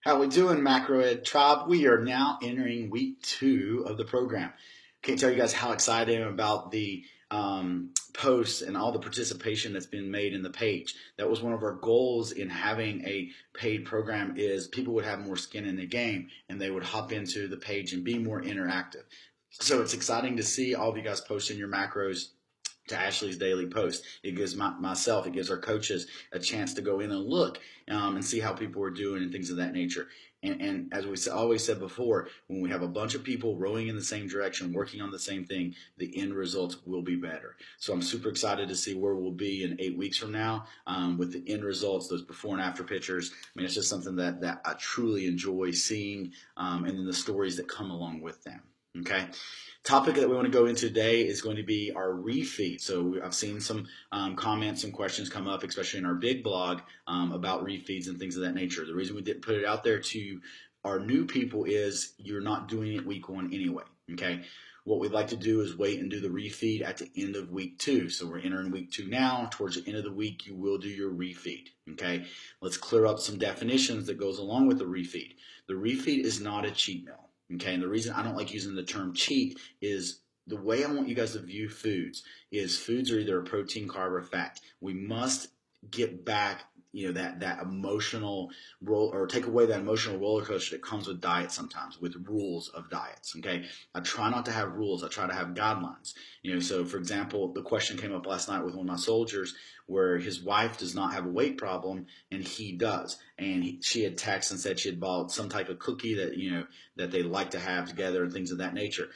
How we doing, Macro Ed Tribe? We are now entering week 2 of the program. Can't tell you guys how excited I am about the posts and all the participation that's been made in the page. That was one of our goals in having a paid program is people would have more skin in the game and they would hop into the page and be more interactive. So it's exciting to see all of you guys posting your macros to Ashley's daily post. It gives myself, it gives our coaches a chance to go in and look and see how people are doing and things of that nature. And as we always said before, when we have a bunch of people rowing in the same direction, working on the same thing, the end results will be better. So I'm super excited to see where we'll be in 8 weeks from now with the end results, those before and after pictures. I mean, it's just something that I truly enjoy seeing and then the stories that come along with them. Okay. Topic that we want to go into today is going to be our refeed. So I've seen some comments and questions come up, especially in our big blog about refeeds and things of that nature. The reason we didn't put it out there to our new people is you're not doing it week 1 anyway. Okay. What we'd like to do is wait and do the refeed at the end of week 2. So we're entering week 2 now. Towards the end of the week, you will do your refeed. Okay. Let's clear up some definitions that goes along with the refeed. The refeed is not a cheat meal. Okay, and the reason I don't like using the term cheat is the way I want you guys to view foods is foods are either a protein, carb, or fat. We must get back, that emotional roll or take away that emotional roller coaster that comes with diet sometimes, with rules of diets. Okay, I try not to have rules. I try to have guidelines. So for example, the question came up last night with one of my soldiers where his wife does not have a weight problem and he does, and she had texted and said she had bought some type of cookie that that they like to have together and things of that nature.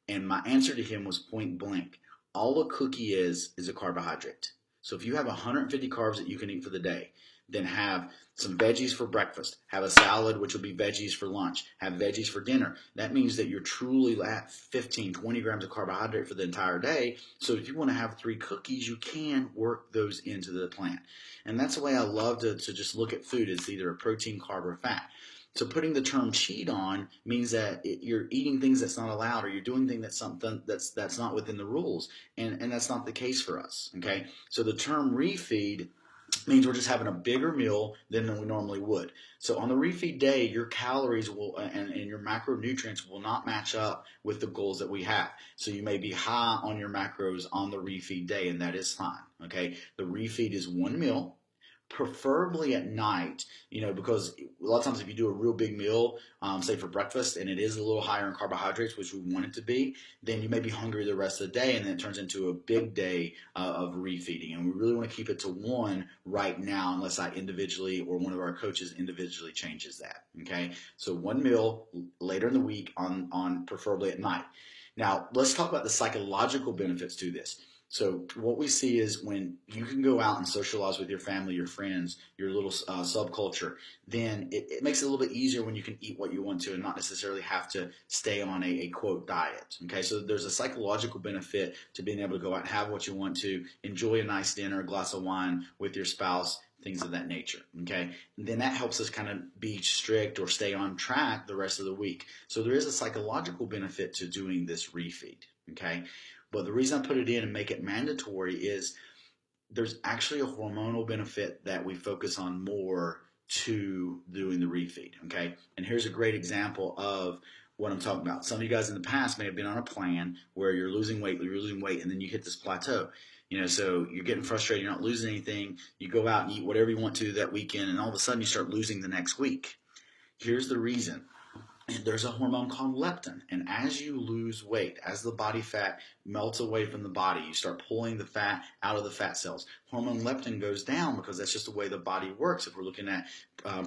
And my answer to him was point blank: all a cookie is a carbohydrate. So if you have 150 carbs that you can eat for the day, then have some veggies for breakfast, have a salad, which will be veggies for lunch, have veggies for dinner. That means that you're truly at 15, 20 grams of carbohydrate for the entire day. So if you want to have 3 cookies, you can work those into the plan. And that's the way I love to just look at food. It's either a protein, carb, or fat. So putting the term cheat on means that you're eating things that's not allowed, or you're doing things that's not within the rules, and that's not the case for us. Okay, so the term refeed means we're just having a bigger meal than we normally would. So on the refeed day, your calories will and your macronutrients will not match up with the goals that we have. So you may be high on your macros on the refeed day, and that is fine. Okay, the refeed is 1 meal, preferably at night, because a lot of times if you do a real big meal, say for breakfast, and it is a little higher in carbohydrates, which we want it to be, then you may be hungry the rest of the day, and then it turns into a big day of refeeding. And we really want to keep it to 1 right now, unless I individually or one of our coaches individually changes that. Okay, so 1 meal later in the week on preferably at night. Now let's talk about the psychological benefits to this. So what we see is when you can go out and socialize with your family, your friends, your little subculture, then it makes it a little bit easier when you can eat what you want to and not necessarily have to stay on a quote diet. Okay, so there's a psychological benefit to being able to go out and have what you want to, enjoy a nice dinner, a glass of wine with your spouse, things of that nature. Okay, and then that helps us kind of be strict or stay on track the rest of the week. So there is a psychological benefit to doing this refeed. Okay. But the reason I put it in and make it mandatory is there's actually a hormonal benefit that we focus on more to doing the refeed, okay? And here's a great example of what I'm talking about. Some of you guys in the past may have been on a plan where you're losing weight, and then you hit this plateau. So you're getting frustrated, you're not losing anything, you go out and eat whatever you want to that weekend, and all of a sudden you start losing the next week. Here's the reason. And there's a hormone called leptin, and as you lose weight, as the body fat melts away from the body, you start pulling the fat out of the fat cells. Hormone leptin goes down because that's just the way the body works. If we're looking at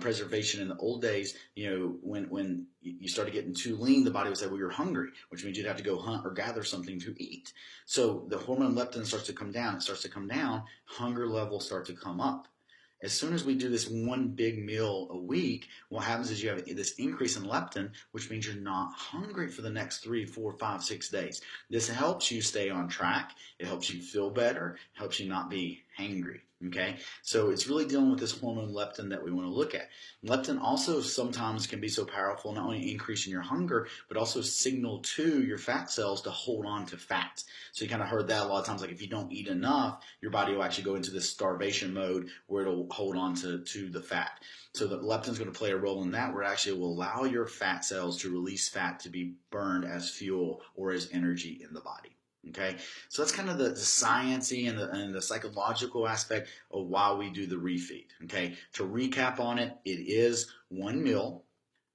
preservation in the old days, when you started getting too lean, the body would say, well, you're hungry, which means you'd have to go hunt or gather something to eat. So the hormone leptin starts to come down. It starts to come down. Hunger levels start to come up. As soon as we do this 1 big meal a week, what happens is you have this increase in leptin, which means you're not hungry for the next 3, 4, 5, 6 days. This helps you stay on track. It helps you feel better. It helps you not be hangry. Okay, so it's really dealing with this hormone leptin that we want to look at. Leptin also sometimes can be so powerful, not only increasing your hunger, but also signal to your fat cells to hold on to fat. So you kind of heard that a lot of times, like if you don't eat enough, your body will actually go into this starvation mode where it'll hold on to the fat. So the leptin is going to play a role in that, where it actually will allow your fat cells to release fat to be burned as fuel or as energy in the body. Okay, so that's kind of the sciencey and the psychological aspect of why we do the refeed. Okay, to recap on it, it is one meal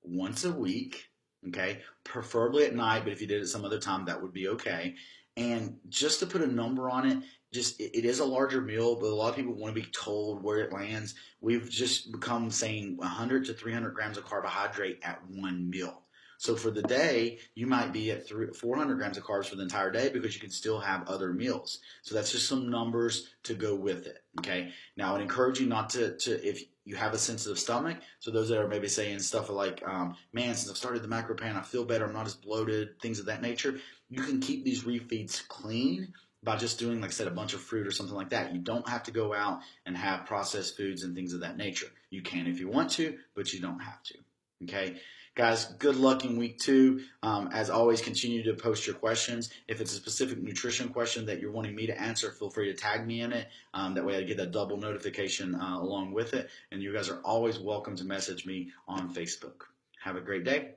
once a week. Okay, preferably at night, but if you did it some other time, that would be okay. And just to put a number on it, it is a larger meal, but a lot of people want to be told where it lands. We've just become saying 100 to 300 grams of carbohydrate at one meal. So for the day, you might be at 400 grams of carbs for the entire day because you can still have other meals. So that's just some numbers to go with it. Okay. Now I would encourage you not to if you have a sensitive stomach. So those that are maybe saying stuff like, man, since I've started the macro plan, I feel better. I'm not as bloated, things of that nature. You can keep these refeeds clean by just doing, like I said, a bunch of fruit or something like that. You don't have to go out and have processed foods and things of that nature. You can if you want to, but you don't have to. Okay. Guys, good luck in week 2. As always, continue to post your questions. If it's a specific nutrition question that you're wanting me to answer, feel free to tag me in it. That way I get a double notification along with it. And you guys are always welcome to message me on Facebook. Have a great day.